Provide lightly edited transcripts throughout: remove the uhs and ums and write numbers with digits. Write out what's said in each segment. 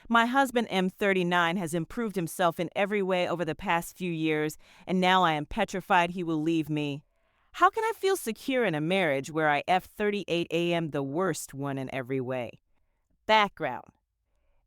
My husband, M39, has improved himself in every way over the past few years, and now I am petrified he will leave me. How can I feel secure in a marriage where I F38 am the worst one in every way? Background.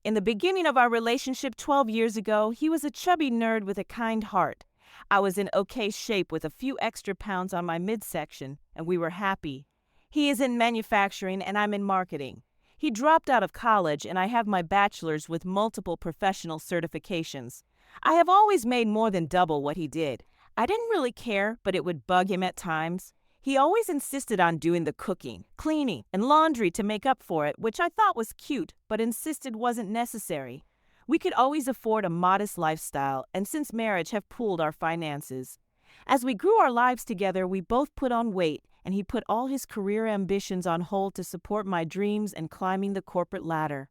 In the beginning of our relationship 12 years ago, he was a chubby nerd with a kind heart. I was in okay shape with a few extra pounds on my midsection, and we were happy. He is in manufacturing and I'm in marketing. He dropped out of college and I have my bachelor's with multiple professional certifications. I have always made more than double what he did. I didn't really care, but it would bug him at times. He always insisted on doing the cooking, cleaning, and laundry to make up for it, which I thought was cute, but insisted wasn't necessary. We could always afford a modest lifestyle, and since marriage have pooled our finances. As we grew our lives together, we both put on weight, and he put all his career ambitions on hold to support my dreams and climbing the corporate ladder.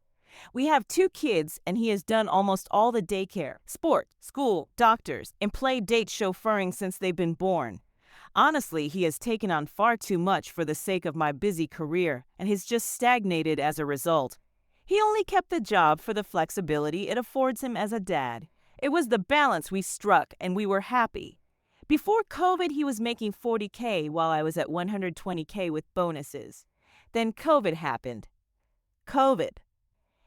We have 2 kids, and he has done almost all the daycare, sport, school, doctors, and play date chauffeuring since they've been born. Honestly, he has taken on far too much for the sake of my busy career, and has just stagnated as a result. He only kept the job for the flexibility it affords him as a dad. It was the balance we struck, and we were happy. Before COVID, he was making $40K while I was at $120K with bonuses. Then COVID happened. COVID.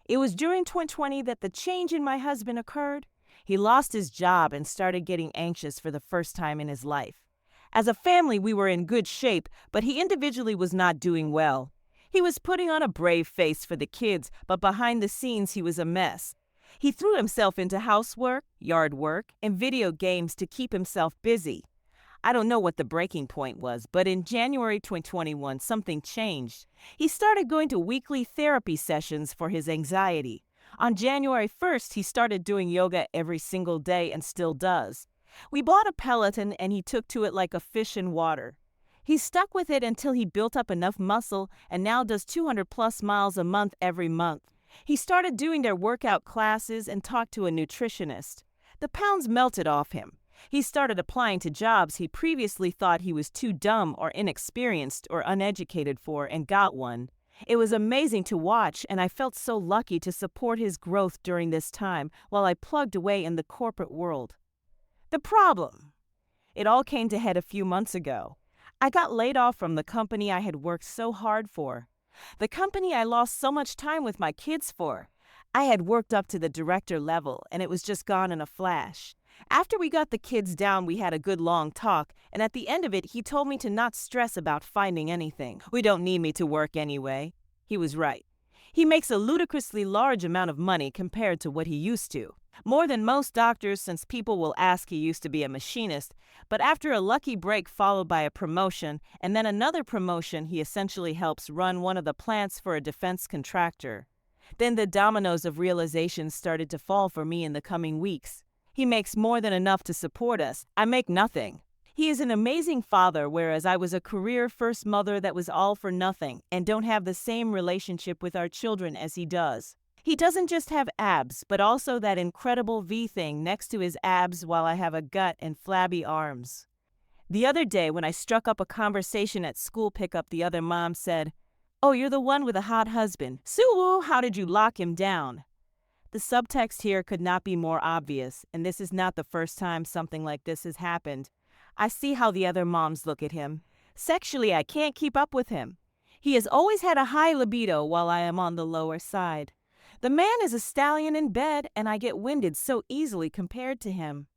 It was during 2020 that the change in my husband occurred. He lost his job and started getting anxious for the first time in his life. As a family, we were in good shape, but he individually was not doing well. He was putting on a brave face for the kids, but behind the scenes he was a mess. He threw himself into housework, yard work, and video games to keep himself busy. I don't know what the breaking point was, but in January 2021, something changed. He started going to weekly therapy sessions for his anxiety. On January 1st, he started doing yoga every single day and still does. We bought a Peloton and he took to it like a fish in water. He stuck with it until he built up enough muscle and now does 200+ miles a month every month. He started doing their workout classes and talked to a nutritionist. The pounds melted off him. He started applying to jobs he previously thought he was too dumb or inexperienced or uneducated for and got one. It was amazing to watch, and I felt so lucky to support his growth during this time while I plugged away in the corporate world. The problem. It all came to head a few months ago. I got laid off from the company I had worked so hard for. The company I lost so much time with my kids for. I had worked up to the director level, and it was just gone in a flash. After we got the kids down, we had a good long talk, and at the end of it, he told me to not stress about finding anything. We don't need me to work anyway. He was right. He makes a ludicrously large amount of money compared to what he used to. More than most doctors, since people will ask he used to be a machinist, but after a lucky break followed by a promotion and then another promotion, he essentially helps run one of the plants for a defense contractor. Then the dominoes of realization started to fall for me in the coming weeks. He makes more than enough to support us. I make nothing. He is an amazing father, whereas I was a career first mother that was all for nothing and don't have the same relationship with our children as he does. He doesn't just have abs, but also that incredible V thing next to his abs while I have a gut and flabby arms. The other day when I struck up a conversation at school pickup, the other mom said, "Oh, you're the one with a hot husband. Sue, how did you lock him down?" The subtext here could not be more obvious, and this is not the first time something like this has happened. I see how the other moms look at him. Sexually, I can't keep up with him. He has always had a high libido while I am on the lower side. The man is a stallion in bed, and I get winded so easily compared to him.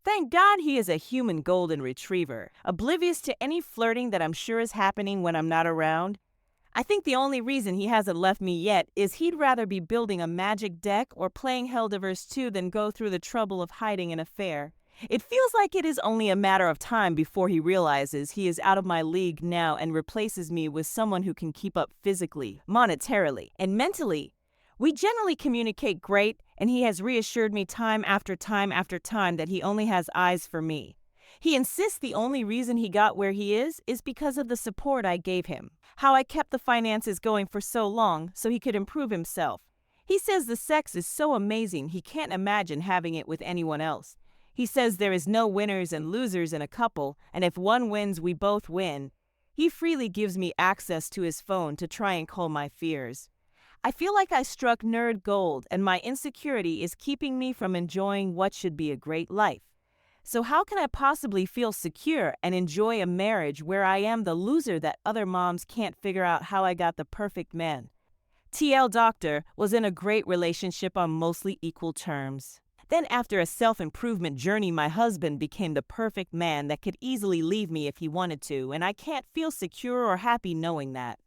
Thank God he is a human golden retriever, oblivious to any flirting that I'm sure is happening when I'm not around. I think the only reason he hasn't left me yet is he'd rather be building a magic deck or playing Helldivers 2 than go through the trouble of hiding an affair. It feels like it is only a matter of time before he realizes he is out of my league now and replaces me with someone who can keep up physically, monetarily, and mentally. We generally communicate great, and he has reassured me time after time after time that he only has eyes for me. He insists the only reason he got where he is because of the support I gave him, how I kept the finances going for so long so he could improve himself. He says the sex is so amazing he can't imagine having it with anyone else. He says there is no winners and losers in a couple, and if one wins, we both win. He freely gives me access to his phone to try and calm my fears. I feel like I struck nerd gold, and my insecurity is keeping me from enjoying what should be a great life. So how can I possibly feel secure and enjoy a marriage where I am the loser that other moms can't figure out how I got the perfect man? TL Doctor was in a great relationship on mostly equal terms. Then after a self-improvement journey, my husband became the perfect man that could easily leave me if he wanted to, and I can't feel secure or happy knowing that.